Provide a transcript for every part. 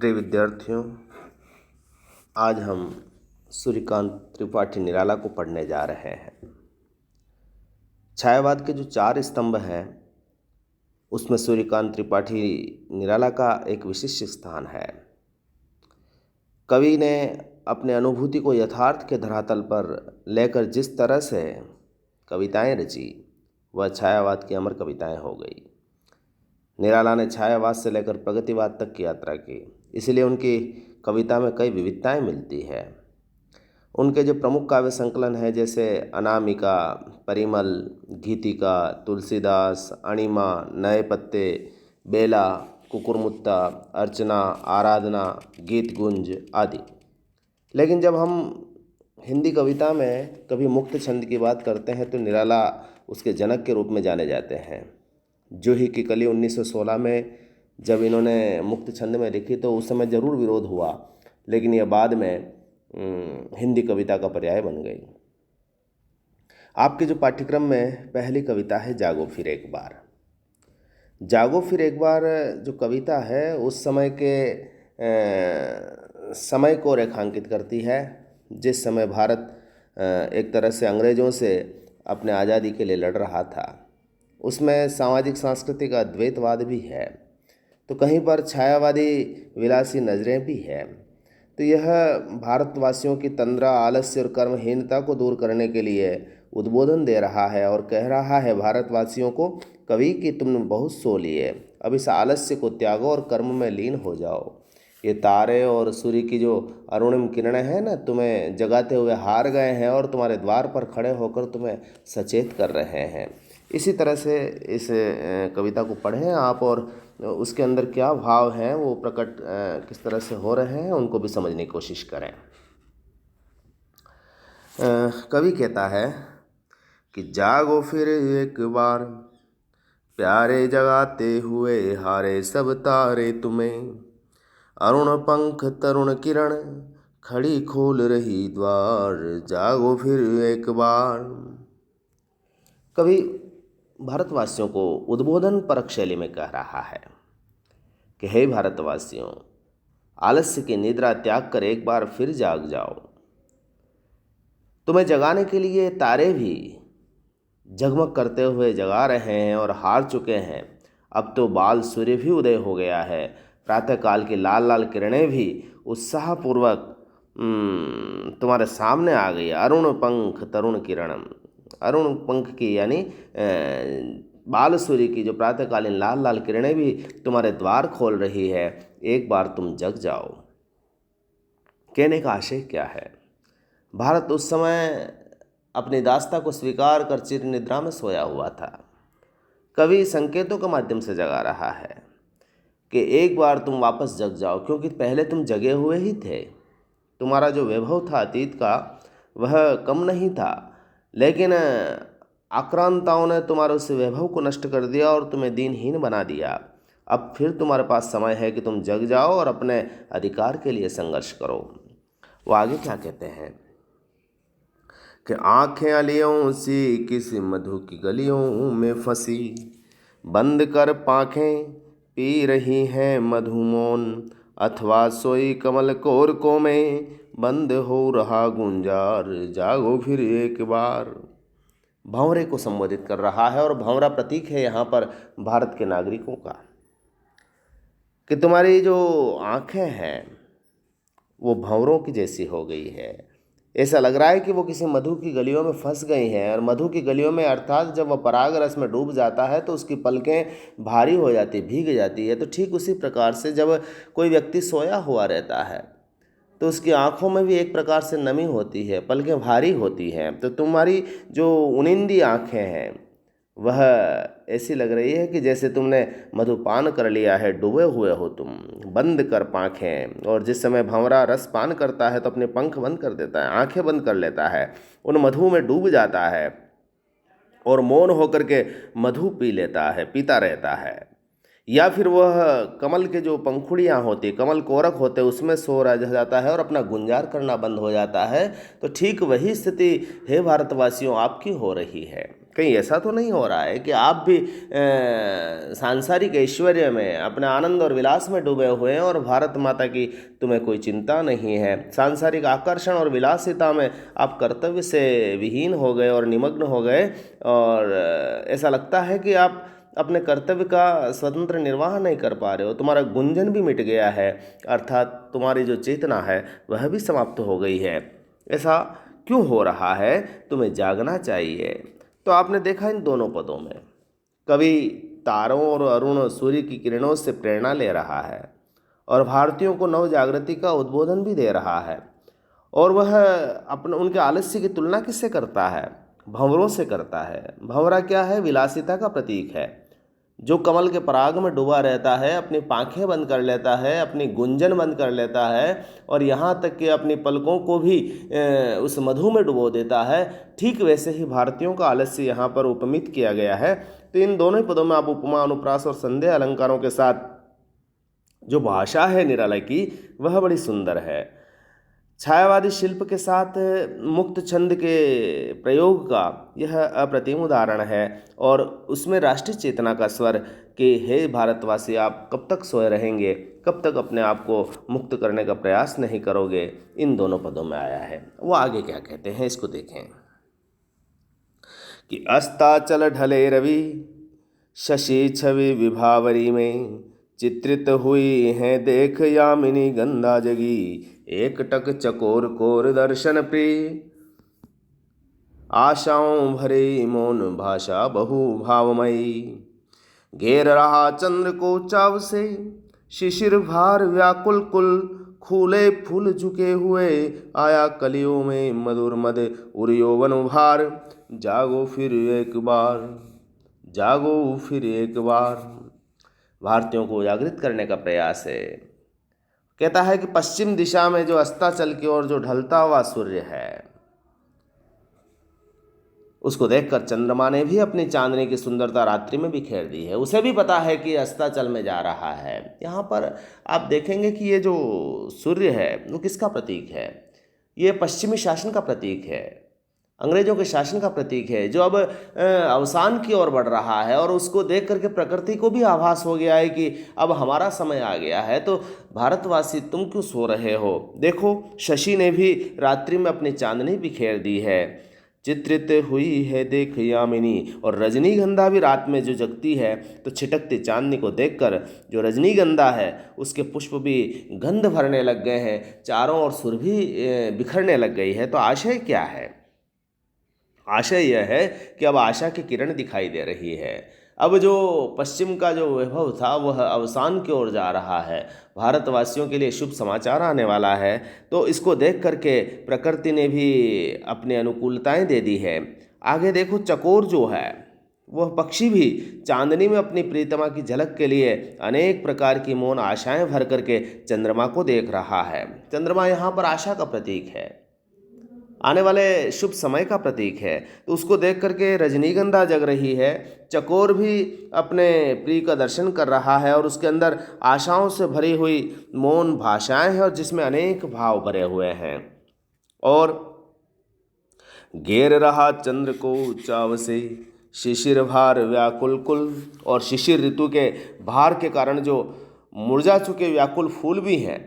प्रिय विद्यार्थियों, आज हम सूर्यकांत त्रिपाठी निराला को पढ़ने जा रहे हैं। छायावाद के जो 4 स्तंभ हैं उसमें सूर्यकांत त्रिपाठी निराला का एक विशिष्ट स्थान है। कवि ने अपने अनुभूति को यथार्थ के धरातल पर लेकर जिस तरह से कविताएं रची वह छायावाद की अमर कविताएं हो गई। निराला ने छायावाद से लेकर प्रगतिवाद तक की यात्रा की, इसलिए उनकी कविता में कई विविधताएं मिलती है। उनके जो प्रमुख काव्य संकलन हैं जैसे अनामिका, परिमल, गीतिका, तुलसीदास, अणिमा, नए पत्ते, बेला, कुकुरमुत्ता, अर्चना, आराधना, गीत गुंज आदि। लेकिन जब हम हिंदी कविता में कभी मुक्त छंद की बात करते हैं तो निराला उसके जनक के रूप में जाने जाते हैं। जूही की कली 1916 में जब इन्होंने मुक्त छंद में लिखी तो उस समय ज़रूर विरोध हुआ, लेकिन यह बाद में हिंदी कविता का पर्याय बन गई। आपके जो पाठ्यक्रम में पहली कविता है जागो फिर एक बार। जागो फिर एक बार जो कविता है उस समय के समय को रेखांकित करती है, जिस समय भारत एक तरह से अंग्रेज़ों से अपने आज़ादी के लिए लड़ रहा था। उसमें सामाजिक सांस्कृतिक अद्वैतवाद भी है, तो कहीं पर छायावादी विलासी नज़रें भी हैं। तो यह भारतवासियों की तंद्रा, आलस्य और कर्महीनता को दूर करने के लिए उद्बोधन दे रहा है और कह रहा है भारतवासियों को, कवि कि तुमने बहुत सो लिए, अब इस आलस्य को त्यागो और कर्म में लीन हो जाओ। ये तारे और सूर्य की जो अरुणिम किरणें हैं ना, तुम्हें जगाते हुए हार गए हैं और तुम्हारे द्वार पर खड़े होकर तुम्हें सचेत कर रहे हैं। इसी तरह से इस कविता को पढ़ें आप, और उसके अंदर क्या भाव हैं वो प्रकट किस तरह से हो रहे हैं उनको भी समझने की कोशिश करें। कवि कहता है कि जागो फिर एक बार, प्यारे जगाते हुए हारे सब तारे तुम्हें, अरुण पंख तरुण किरण खड़ी खोल रही द्वार, जागो फिर एक बार। कवि भारतवासियों को उद्बोधन परक शैली में कह रहा है कि हे भारतवासियों, आलस्य की निद्रा त्याग कर एक बार फिर जाग जाओ। तुम्हें जगाने के लिए तारे भी जगमग करते हुए जगा रहे हैं और हार चुके हैं। अब तो बाल सूर्य भी उदय हो गया है, प्रातःकाल की लाल लाल किरणें भी उत्साहपूर्वक तुम्हारे सामने आ गई। अरुण पंख तरुण किरणम, अरुण पंख की यानी बाल सूर्य की जो प्रातःकालीन लाल लाल किरणें भी तुम्हारे द्वार खोल रही है, एक बार तुम जग जाओ। कहने का आशय क्या है? भारत उस समय अपनी दास्ता को स्वीकार कर चिर निद्रा में सोया हुआ था। कवि संकेतों के माध्यम से जगा रहा है कि एक बार तुम वापस जग जाओ, क्योंकि पहले तुम जगे हुए ही थे। तुम्हारा जो वैभव था अतीत का वह कम नहीं था, लेकिन आक्रांताओं ने तुम्हारे उस वैभव को नष्ट कर दिया और तुम्हें दीनहीन बना दिया। अब फिर तुम्हारे पास समय है कि तुम जग जाओ और अपने अधिकार के लिए संघर्ष करो। वो आगे क्या कहते हैं कि आंखें अलियों सी किसी मधु की गलियों में फंसी, बंद कर पाखें पी रही हैं मधुमोन, अथवा सोई कमल कोरकों में बंद हो रहा गुंजार, जागो फिर एक बार। भंवरे को संबोधित कर रहा है, और भंवरा प्रतीक है यहाँ पर भारत के नागरिकों का, कि तुम्हारी जो आंखें हैं वो भंवरों की जैसी हो गई है। ऐसा लग रहा है कि वो किसी मधु की गलियों में फंस गई हैं, और मधु की गलियों में अर्थात जब वह पराग रस में डूब जाता है तो उसकी पलकें भारी हो जाती, भीग जाती है। तो ठीक उसी प्रकार से जब कोई व्यक्ति सोया हुआ रहता है तो उसकी आंखों में भी एक प्रकार से नमी होती है, पलकें भारी होती हैं। तो तुम्हारी जो उनिंदी आंखें हैं वह ऐसी लग रही है कि जैसे तुमने मधुपान कर लिया है, डूबे हुए हो तुम। बंद कर पाँखें, और जिस समय भंवरा रस पान करता है तो अपने पंख बंद कर देता है, आंखें बंद कर लेता है, उन मधु में डूब जाता है और मौन होकर के मधु पी लेता है, पीता रहता है। या फिर वह कमल के जो पंखुड़ियाँ होती, कमल कोरक होते, उसमें सो रह जाता है और अपना गुंजार करना बंद हो जाता है। तो ठीक वही स्थिति हे भारतवासियों आपकी हो रही है। कहीं ऐसा तो नहीं हो रहा है कि आप भी सांसारिक ऐश्वर्य में अपने आनंद और विलास में डूबे हुए हैं और भारत माता की तुम्हें कोई चिंता नहीं है। सांसारिक आकर्षण और विलासिता में आप कर्तव्य से विहीन हो गए और निमग्न हो गए, और ऐसा लगता है कि आप अपने कर्तव्य का स्वतंत्र निर्वाह नहीं कर पा रहे हो। तुम्हारा गुंजन भी मिट गया है, अर्थात तुम्हारी जो चेतना है वह भी समाप्त हो गई है। ऐसा क्यों हो रहा है? तुम्हें जागना चाहिए। तो आपने देखा इन दोनों पदों में कवि तारों और अरुण सूर्य की किरणों से प्रेरणा ले रहा है और भारतीयों को नव जागृति का उद्बोधन भी दे रहा है। और वह अपने उनके आलस्य की तुलना किससे करता है? भंवरों से करता है। भंवरा क्या है? विलासिता का प्रतीक है। जो कमल के पराग में डूबा रहता है, अपनी पांखें बंद कर लेता है, अपनी गुंजन बंद कर लेता है और यहाँ तक कि अपनी पलकों को भी उस मधु में डुबो देता है, ठीक वैसे ही भारतीयों का आलस्य यहाँ पर उपमित किया गया है। तो इन दोनों पदों में आप उपमा, अनुप्रास और संदेह अलंकारों के साथ जो भाषा है निराला की, वह बड़ी सुंदर है। छायावादी शिल्प के साथ मुक्त छंद के प्रयोग का यह अप्रतिम उदाहरण है। और उसमें राष्ट्रीय चेतना का स्वर कि हे भारतवासी, आप कब तक सोए रहेंगे, कब तक अपने आप को मुक्त करने का प्रयास नहीं करोगे, इन दोनों पदों में आया है। वो आगे क्या कहते हैं, इसको देखें कि अस्ताचल ढले रवि शशि छवि विभावरी में, चित्रित हुई हैं देख यामिनी गंधा जगी, एक टक चकोर कोर दर्शन प्रिय, आशाओं भरे मौन भाषा बहु भावमयी, घेर रहा चंद्र को चाव से शिशिर भार व्याकुल कुल, खूले फूल झुके हुए आया कलियों में मधुर मद उर यौवन उभार, जागो फिर एक बार, जागो फिर एक बार। भारतीयों को जागृत करने का प्रयास है। कहता है कि पश्चिम दिशा में जो अस्ताचल की ओर जो ढलता हुआ सूर्य है, उसको देखकर चंद्रमा ने भी अपनी चांदनी की सुंदरता रात्रि में बिखेर दी है। उसे भी पता है कि अस्ताचल में जा रहा है। यहाँ पर आप देखेंगे कि ये जो सूर्य है वो किसका प्रतीक है? ये पश्चिमी शासन का प्रतीक है, अंग्रेजों के शासन का प्रतीक है, जो अब अवसान की ओर बढ़ रहा है। और उसको देख करके प्रकृति को भी आभास हो गया है कि अब हमारा समय आ गया है। तो भारतवासी, तुम क्यों सो रहे हो? देखो, शशि ने भी रात्रि में अपनी चांदनी बिखेर दी है, चित्रित हुई है देख यामिनी। और रजनीगंधा भी रात में जो जगती है, तो छिटकती चांदनी को देखकर जो रजनीगंधा है उसके पुष्प भी गंध भरने लग गए हैं, चारों ओर सुरभि बिखरने लग गई है। तो आशय क्या है? आशय यह है कि अब आशा की किरण दिखाई दे रही है। अब जो पश्चिम का जो वैभव था वह अवसान की ओर जा रहा है। भारतवासियों के लिए शुभ समाचार आने वाला है। तो इसको देख करके प्रकृति ने भी अपनी अनुकूलताएं दे दी है। आगे देखो, चकोर जो है वह पक्षी भी चांदनी में अपनी प्रीतमा की झलक के लिए अनेक प्रकार की मौन आशाएं भर करके चंद्रमा को देख रहा है। चंद्रमा यहाँ पर आशा का प्रतीक है, आने वाले शुभ समय का प्रतीक है। तो उसको देख करके रजनीगंधा जग रही है, चकोर भी अपने प्रिय का दर्शन कर रहा है और उसके अंदर आशाओं से भरी हुई मौन भाषाएं हैं और जिसमें अनेक भाव भरे हुए हैं। और घेर रहा चंद्र को चाव से शिशिर भार व्याकुल कुल। और शिशिर ऋतु के भार के कारण जो मुरझा चुके व्याकुल फूल भी हैं,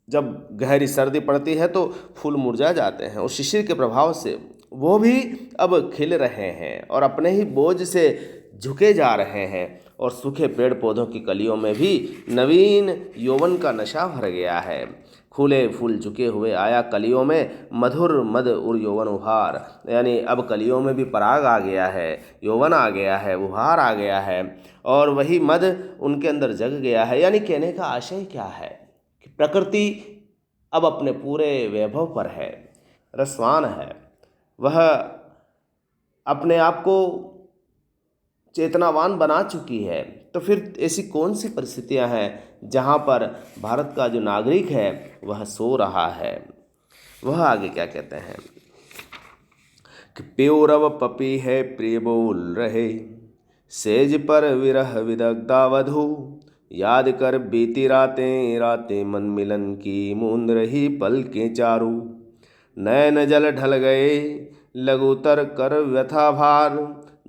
जब गहरी सर्दी पड़ती है तो फूल मुरझा जाते हैं और शिशिर के प्रभाव से वो भी अब खिल रहे हैं और अपने ही बोझ से झुके जा रहे हैं। और सूखे पेड़ पौधों की कलियों में भी नवीन यौवन का नशा भर गया है। खुले फूल झुके हुए आया कलियों में मधुर मद उर यौवन उभार, यानी अब कलियों में भी पराग आ गया है, यौवन आ गया है, उभार आ गया है और वही मद उनके अंदर जग गया है। यानी कहने का आशय क्या है कि प्रकृति अब अपने पूरे वैभव पर है, रसवान है, वह अपने आप को चेतनावान बना चुकी है। तो फिर ऐसी कौन सी परिस्थितियां हैं जहां पर भारत का जो नागरिक है वह सो रहा है? वह आगे क्या कहते हैं कि प्योरव पपी है प्रिय बोल रहे, सेज पर विरह विदग्धा वधू, याद कर बीती रातें रातें मन मिलन की, मूंद रही पल के चारू, नैन जल ढल गए लघुतर कर व्यथा भार,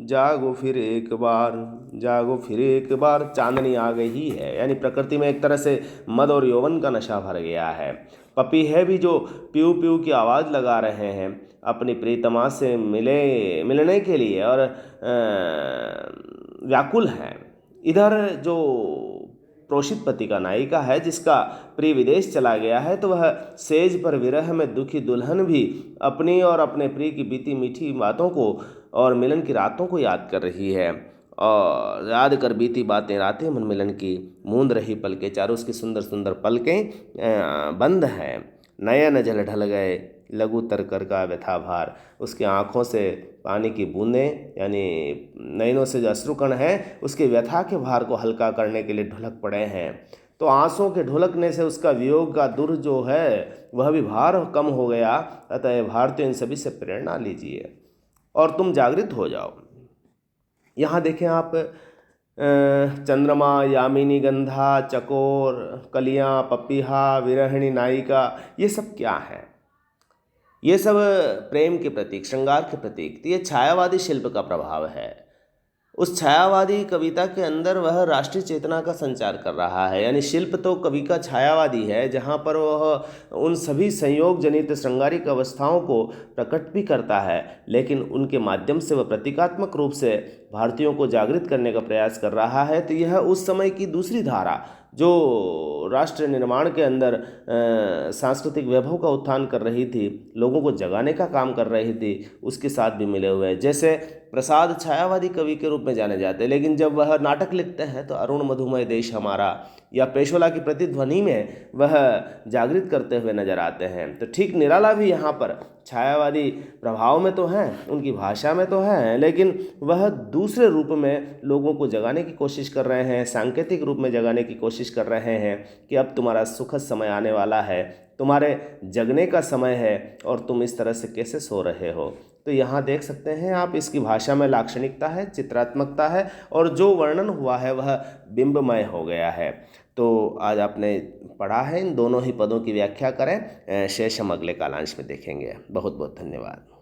जागो फिर एक बार, जागो फिर एक बार। चांदनी आ गई है, यानी प्रकृति में एक तरह से मद और यौवन का नशा भर गया है। पपी है भी जो प्यू प्यू की आवाज़ लगा रहे हैं अपनी प्रीतमा से मिलने के लिए, और व्याकुल हैं। इधर जो प्रोषित पति का नायिका है, जिसका प्रिय विदेश चला गया है, तो वह सेज पर विरह में दुखी दुल्हन भी अपनी और अपने प्रिय की बीती मीठी बातों को और मिलन की रातों को याद कर रही है। और याद कर बीती बातें रातें मन मिलन की, मूंद रही पलकें, चारों उसकी सुंदर सुंदर पलकें बंद हैं। नयन जल ढल गए, लघु तर कर का व्यथा भार। उसकी आँखों से पानी की बूंदें, यानी नयनों से जो अश्रुकण है, उसके व्यथा के भार को हल्का करने के लिए ढुलक पड़े हैं। तो आंसुओं के ढुलकने से उसका वियोग का दुर जो है वह भी भार कम हो गया। अतः भारतीय इन सभी से प्रेरणा लीजिए और तुम जागृत हो जाओ। यहाँ देखें आप, चंद्रमा, यामिनी गंधा, चकोर, कलियाँ, पपीहा, विरहिणी नायिका, ये सब क्या है? ये सब प्रेम के प्रतीक, श्रृंगार के प्रतीक। तो ये छायावादी शिल्प का प्रभाव है। उस छायावादी कविता के अंदर वह राष्ट्रीय चेतना का संचार कर रहा है। यानी शिल्प तो कवि का छायावादी है, जहाँ पर वह उन सभी संयोग जनित श्रृंगारिक अवस्थाओं को प्रकट भी करता है, लेकिन उनके माध्यम से वह प्रतीकात्मक रूप से भारतीयों को जागृत करने का प्रयास कर रहा है। तो यह उस समय की दूसरी धारा, जो राष्ट्र निर्माण के अंदर सांस्कृतिक वैभव का उत्थान कर रही थी, लोगों को जगाने का काम कर रही थी, उसके साथ भी मिले हुए हैं। जैसे प्रसाद छायावादी कवि के रूप में जाने जाते हैं, लेकिन जब वह नाटक लिखते हैं तो अरुण मधुमय देश हमारा या पेशोला की प्रतिध्वनि में वह जागृत करते हुए नजर आते हैं। तो ठीक निराला भी यहाँ पर छायावादी प्रभाव में तो हैं, उनकी भाषा में तो हैं, लेकिन वह दूसरे रूप में लोगों को जगाने की कोशिश कर रहे हैं, सांकेतिक रूप में जगाने की कोशिश कर रहे हैं कि अब तुम्हारा सुखद समय आने वाला है, तुम्हारे जगने का समय है और तुम इस तरह से कैसे सो रहे हो। तो यहाँ देख सकते हैं आप, इसकी भाषा में लाक्षणिकता है, चित्रात्मकता है, और जो वर्णन हुआ है वह बिंबमय हो गया है। तो आज आपने पढ़ा है, इन दोनों ही पदों की व्याख्या करें। शेष हम अगले कालांश में देखेंगे। बहुत बहुत धन्यवाद।